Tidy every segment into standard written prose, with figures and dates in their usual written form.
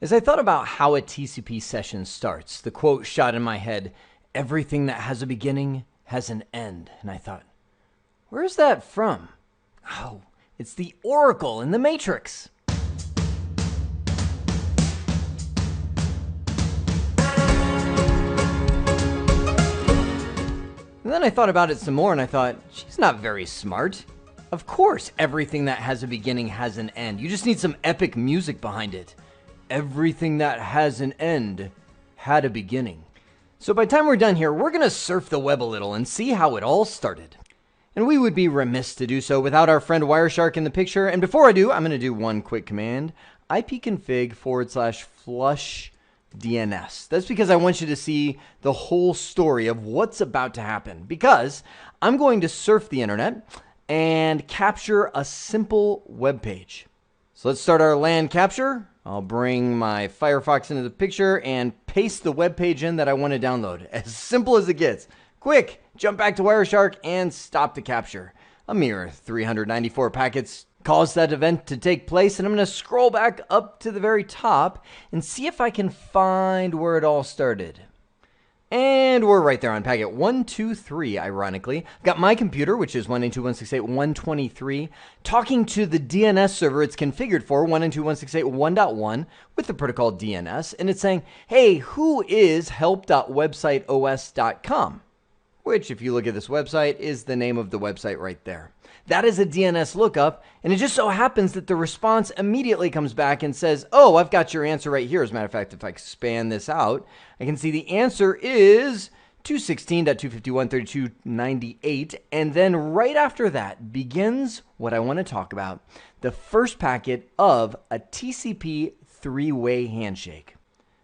As I thought about how a TCP session starts, the quote shot in my head, "Everything that has a beginning has an end." And I thought, where's that from? Oh, it's the Oracle in the Matrix. And then I thought about it some more and I thought, she's not very smart. Of course, everything that has a beginning has an end. You just need some epic music behind it. Everything that has an end had a beginning. So by the time we're done here, we're going to surf the web a little and see how it all started. And we would be remiss to do so without our friend Wireshark in the picture. And before I do, I'm going to do one quick command. ipconfig/flush DNS. That's because I want you to see the whole story of what's about to happen. Because I'm going to surf the internet and capture a simple web page. So let's start our land capture. I'll bring my Firefox into the picture and paste the web page in that I want to download. As simple as it gets. Quick, jump back to Wireshark and stop the capture. A mere 394 packets caused that event to take place, and I'm going to scroll back up to the very top and see if I can find where it all started. And we're right there on packet 123, ironically. I've got my computer, which is 192.168.123, talking to the DNS server it's configured for, 192.168.1.1, with the protocol DNS, and it's saying, hey, who is help.websiteos.com? Which, if you look at this website, is the name of the website right there. That is a DNS lookup, and it just so happens that the response immediately comes back and says, oh, I've got your answer right here. As a matter of fact, if I expand this out, I can see the answer is 216.251.32.98, and then right after that begins what I want to talk about, the first packet of a TCP three-way handshake.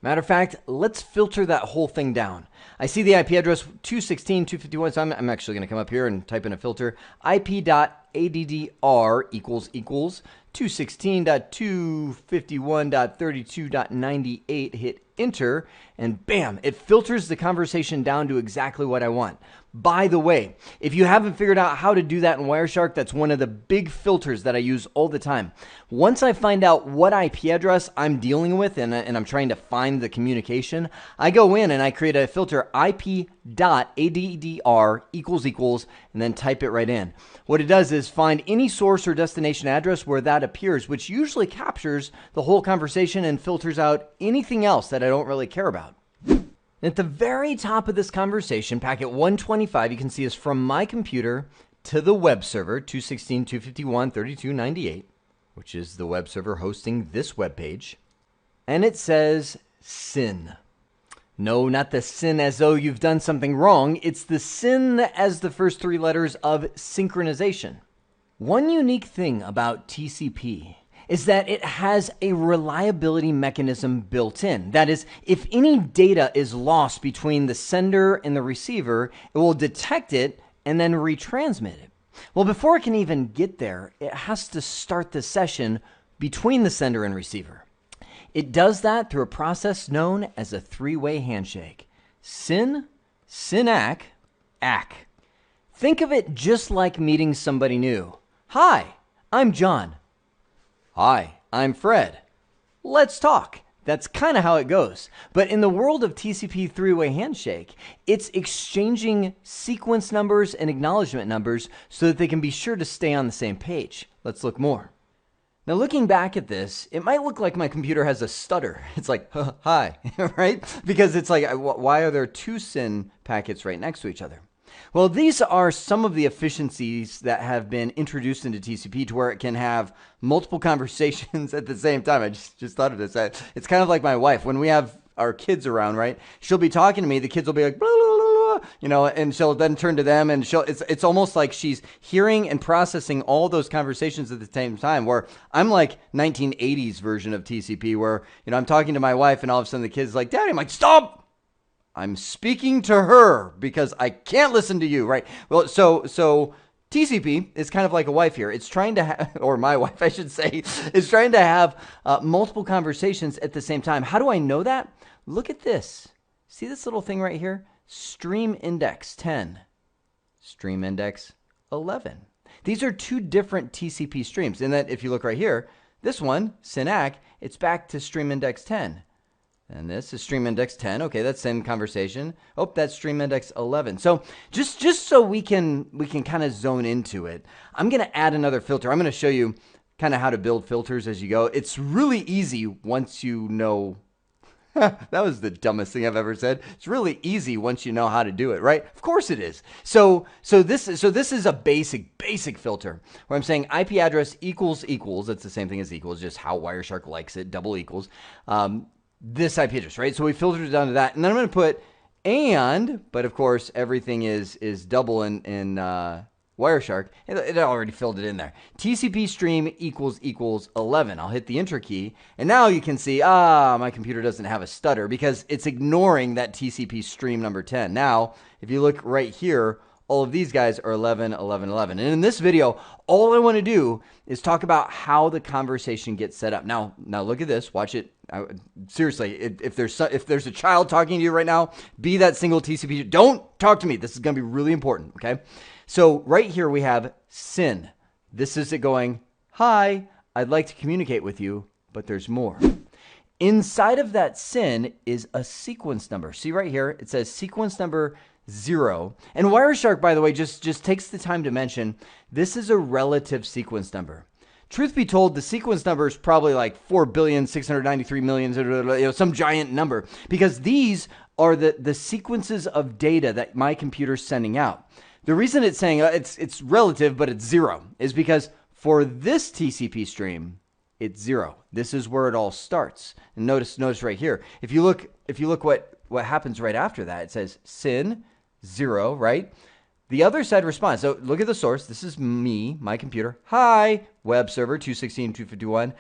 Matter of fact, let's filter that whole thing down. I see the IP address 216.251, so I'm actually going to come up here and type in a filter. IP.addr equals 216.251.32.98, hit enter, and bam, it filters the conversation down to exactly what I want. By the way, if you haven't figured out how to do that in Wireshark, that's one of the big filters that I use all the time. Once I find out what IP address I'm dealing with and I'm trying to find the communication, I go in and I create a filter IP.addr equals, and then type it right in. What it does is find any source or destination address where that appears, which usually captures the whole conversation and filters out anything else that I don't really care about. At the very top of this conversation, packet 125, you can see is from my computer to the web server, 216.251.32.98, which is the web server hosting this web page. And it says SYN. No, not the sin as though you've done something wrong. It's the SYN as the first three letters of synchronization. One unique thing about TCP is that it has a reliability mechanism built in. That is, if any data is lost between the sender and the receiver, it will detect it and then retransmit it. Well, before it can even get there, it has to start the session between the sender and receiver. It does that through a process known as a three-way handshake. SYN, SYNAC, ACK. Think of it just like meeting somebody new. Hi, I'm John. Hi, I'm Fred. Let's talk. That's kind of how it goes. But in the world of TCP three-way handshake, it's exchanging sequence numbers and acknowledgement numbers so that they can be sure to stay on the same page. Let's look more. Now, looking back at this, it might look like my computer has a stutter. It's like, hi, right? Because it's like, why are there two SYN packets right next to each other? Well, these are some of the efficiencies that have been introduced into TCP to where it can have multiple conversations at the same time. I just thought of this. It's kind of like my wife. When we have our kids around, right? She'll be talking to me. The kids will be like, blah, blah, blah, you know, and she'll then turn to them and it's almost like she's hearing and processing all those conversations at the same time, where I'm like 1980s version of TCP where, you know, I'm talking to my wife and all of a sudden the kid's like, Daddy, I'm like, stop! I'm speaking to her because I can't listen to you, right? Well, so TCP is kind of like a wife here. It's trying to have, or my wife, I should say, is trying to have multiple conversations at the same time. How do I know that? Look at this. See this little thing right here? Stream index 10, stream index 11. These are two different TCP streams. And that if you look right here, This one, SYN-ACK, it's back to stream index 10. And this is stream index 10. Okay, that's same conversation. Oh, that's stream index 11. So just so we can kind of zone into it, I'm going to add another filter. I'm going to show you kind of how to build filters as you go. It's really easy once you know. That was the dumbest thing I've ever said. It's really easy once you know how to do it, right? Of course it is. So this is a basic filter where I'm saying IP address equals. That's the same thing as equals, just how Wireshark likes it. Double equals. This IP address, right? So we filtered it down to that, and then I'm going to put but of course everything is double in Wireshark. It already filled it in there. TCP stream equals 11. I'll hit the enter key, and now you can see my computer doesn't have a stutter because it's ignoring that TCP stream number 10. Now, if you look right here, all of these guys are 11, 11, 11. And in this video, all I want to do is talk about how the conversation gets set up. Now look at this. Watch it. Seriously, if there's a child talking to you right now, be that single TCP. Don't talk to me. This is going to be really important, okay? So right here we have SYN. This is it going, hi, I'd like to communicate with you, but there's more. Inside of that SYN is a sequence number. See right here, it says sequence number 0. And Wireshark, by the way, just takes the time to mention, this is a relative sequence number. Truth be told, the sequence number is probably like 4,693,000,000, some giant number, because these are the sequences of data that my computer's sending out. The reason it's saying it's relative, but it's 0, is because for this TCP stream, it's 0. This is where it all starts. And notice right here, if you look what happens right after that, it says SYN 0, right? The other side responds. So look at the source. This is me, my computer. Hi, web server 216.251.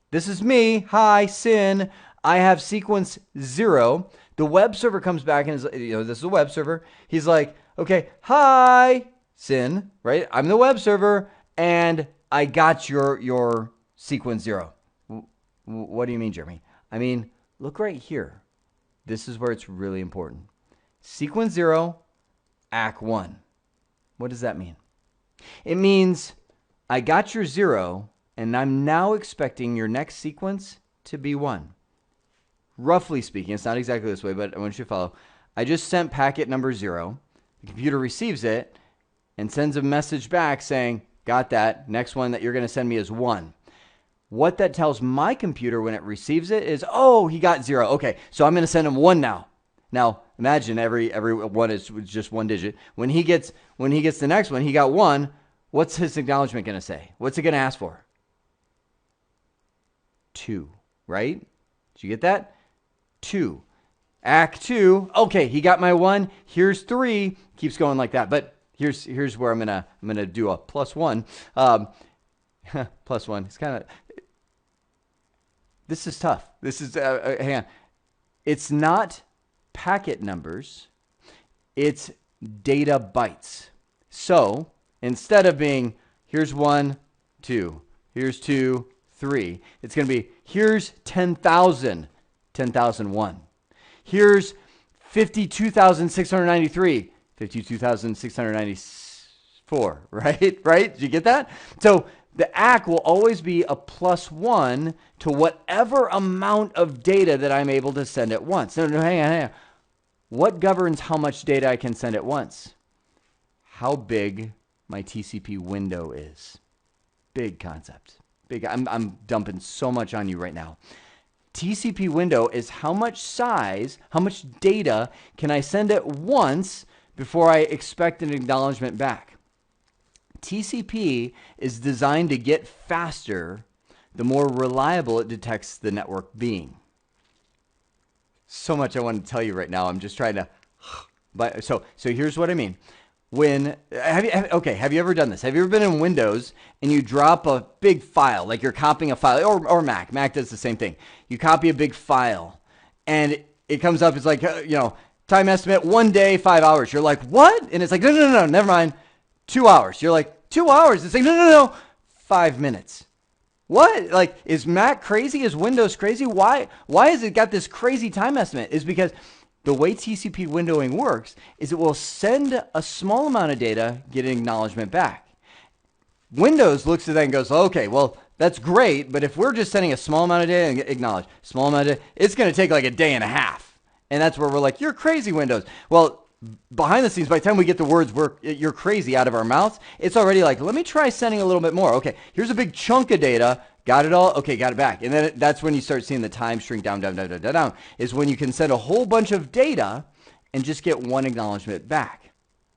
This is me. Hi, SYN. I have sequence 0. The web server comes back and is, this is a web server. He's like, okay, hi, SYN, right? I'm the web server, and I got your sequence 0. What do you mean, Jeremy? I mean, look right here. This is where it's really important. Sequence 0, ACK 1. What does that mean? It means I got your 0, and I'm now expecting your next sequence to be 1. Roughly speaking, it's not exactly this way, but I want you to follow. I just sent packet number 0. The computer receives it and sends a message back saying, got that. Next one that you're going to send me is 1. What that tells my computer when it receives it is, oh, he got 0. Okay, so I'm going to send him 1 now. Now, imagine every one is just 1 digit. When he gets the next one, he got 1. What's his acknowledgement going to say? What's it going to ask for? 2, right? Did you get that? 2. ACK 2. Okay, he got my 1. Here's 3. Keeps going like that. But here's where I'm gonna do a +1. +1. It's kind of. This is tough. This is hang on. It's not packet numbers. It's data bytes. So instead of being here's 1, 2, here's 2, 3, it's going to be here's 10,000, 10,001. Here's 52,693, 52,694, right? Right? Did you get that? So the ACK will always be a +1 to whatever amount of data that I'm able to send at once. No, hang on. What governs how much data I can send at once? How big my TCP window is. Big concept. Big. I'm dumping so much on you right now. TCP window is how much size, how much data can I send at once before I expect an acknowledgement back. TCP is designed to get faster the more reliable it detects the network being. So much I want to tell you right now. I'm just trying to. But so here's what I mean. Have you ever done this? Have you ever been in Windows and you drop a big file, like you're copying a file, or Mac? Mac does the same thing. You copy a big file, and it comes up. It's like time estimate 1 day, 5 hours. You're like, what? And it's like, no, never mind. 2 hours. You're like, 2 hours. It's like, no, 5 minutes. What? Like, is Mac crazy? Is Windows crazy? Why has it got this crazy time estimate? Is because the way TCP windowing works is it will send a small amount of data, get an acknowledgement back. Windows looks at that and goes, okay, well, that's great, but if we're just sending a small amount of data and acknowledge, small amount of data, it's going to take like a day and a half. And that's where we're like, you're crazy, Windows. Well, behind the scenes, by the time we get the words you're crazy out of our mouths, it's already like, let me try sending a little bit more. Okay, here's a big chunk of data. Got it all? Okay, got it back. And then that's when you start seeing the time shrink down, is when you can send a whole bunch of data and just get one acknowledgement back.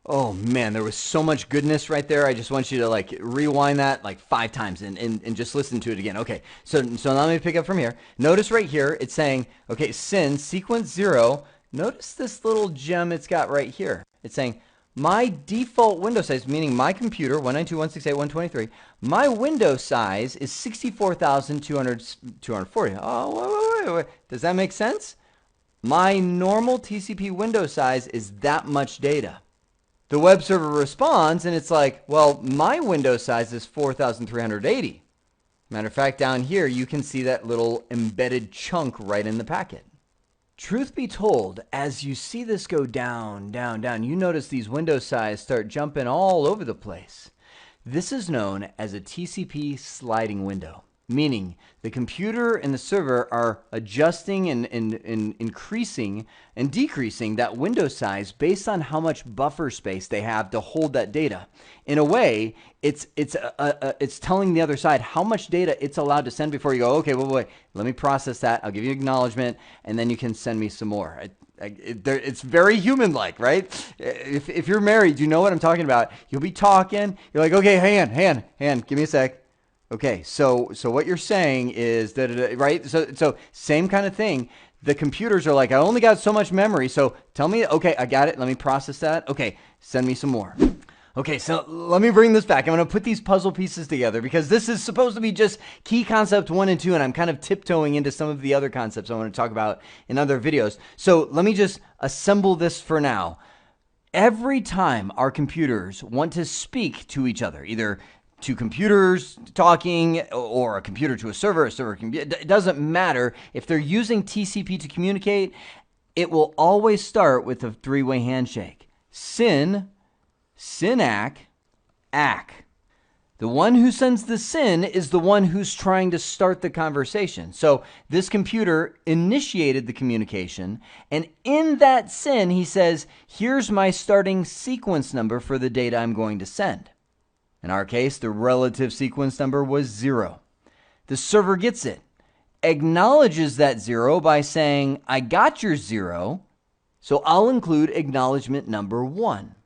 Oh man, there was so much goodness right there. I just want you to like rewind that like 5 times and just listen to it again. Okay, so now let me pick up from here. Notice right here, it's saying, okay, send sequence 0. Notice this little gem it's got right here. It's saying, my default window size, meaning my computer, 192.168.123, my window size is 64,240. Oh, wait. Does that make sense? My normal TCP window size is that much data. The web server responds, and it's like, well, my window size is 4,380. Matter of fact, down here, you can see that little embedded chunk right in the packet. Truth be told, as you see this go down, you notice these window size start jumping all over the place. This is known as a TCP sliding window, meaning the computer and the server are adjusting and increasing and decreasing that window size based on how much buffer space they have to hold that data. In a way, it's telling the other side how much data it's allowed to send before you go, okay, wait, let me process that. I'll give you acknowledgement, and then you can send me some more. It's very human-like, right? If you're married, you know what I'm talking about. You'll be talking. You're like, okay, hang on, give me a sec. Okay, so what you're saying is that, right? So same kind of thing. The computers are like, I only got so much memory, so tell me, okay, I got it. Let me process that. Okay, send me some more. Okay, so let me bring this back. I'm going to put these puzzle pieces together because this is supposed to be just key concept 1 and 2, and I'm kind of tiptoeing into some of the other concepts I want to talk about in other videos. So let me just assemble this for now. Every time our computers want to speak to each other, either two computers talking or a computer to a server it doesn't matter. If they're using TCP to communicate, it will always start with a 3-way handshake. SYN, SYN-ACK, ACK. The one who sends the SYN is the one who's trying to start the conversation. So this computer initiated the communication, and in that SYN, he says, here's my starting sequence number for the data I'm going to send. In our case, the relative sequence number was 0. The server gets it, acknowledges that 0 by saying, I got your 0, so I'll include acknowledgement number 1.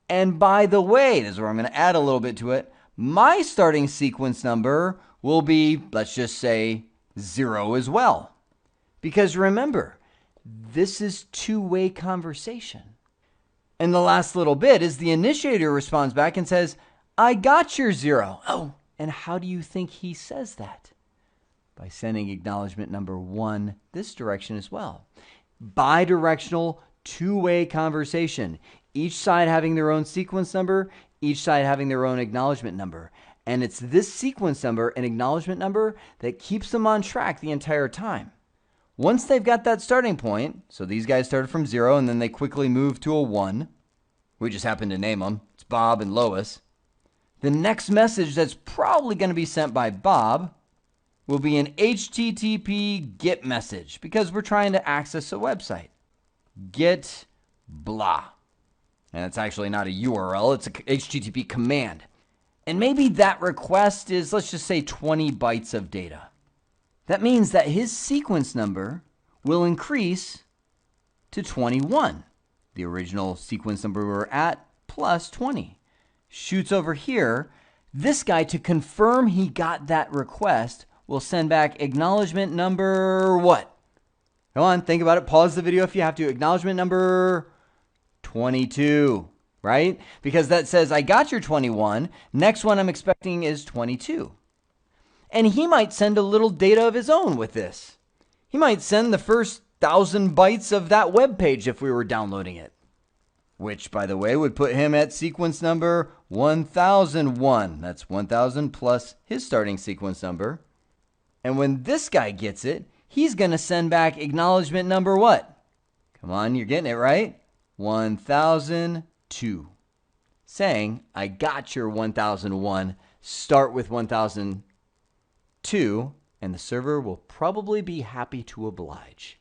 And by the way, this is where I'm going to add a little bit to it, my starting sequence number will be, let's just say, 0 as well. Because remember, this is 2-way conversation. And the last little bit is the initiator responds back and says, I got your 0. Oh, and how do you think he says that? By sending acknowledgement number 1 this direction as well. Bidirectional 2-way conversation. Each side having their own sequence number, each side having their own acknowledgement number. And it's this sequence number and acknowledgement number that keeps them on track the entire time. Once they've got that starting point, so these guys started from 0 and then they quickly moved to a 1. We just happened to name them. It's Bob and Lois. The next message that's probably going to be sent by Bob will be an HTTP GET message because we're trying to access a website. Get blah. And it's actually not a URL, it's a HTTP command. And maybe that request is, let's just say, 20 bytes of data. That means that his sequence number will increase to 21. The original sequence number we were at plus 20. Shoots over here. This guy, to confirm he got that request, will send back acknowledgement number what? Come on, think about it. Pause the video if you have to. Acknowledgement number 22, right? Because that says, I got your 21. Next one I'm expecting is 22. And he might send a little data of his own with this. He might send the first 1,000 bytes of that web page if we were downloading it. Which, by the way, would put him at sequence number 1001. That's 1000 plus his starting sequence number. And when this guy gets it, he's going to send back acknowledgement number what? Come on, you're getting it, right? 1002. Saying, I got your 1001. Start with 1000 2, and the server will probably be happy to oblige.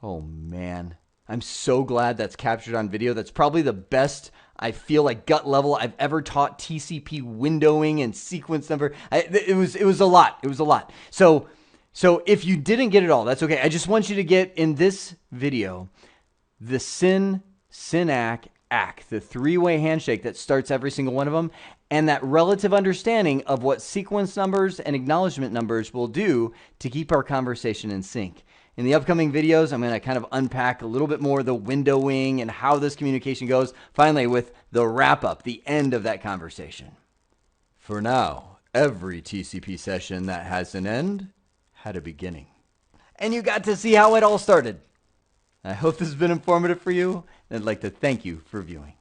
Oh man, I'm so glad that's captured on video. That's probably the best, I feel like, gut level I've ever taught TCP windowing and sequence number. It was a lot. It was a lot. So if you didn't get it all, that's okay. I just want you to get in this video the SYN, SYN-ACK, ACK, the three-way handshake that starts every single one of them, and that relative understanding of what sequence numbers and acknowledgement numbers will do to keep our conversation in sync. In the upcoming videos, I'm going to kind of unpack a little bit more the windowing and how this communication goes, finally with the wrap-up, the end of that conversation. For now, every TCP session that has an end had a beginning. And you got to see how it all started. I hope this has been informative for you, and I'd like to thank you for viewing.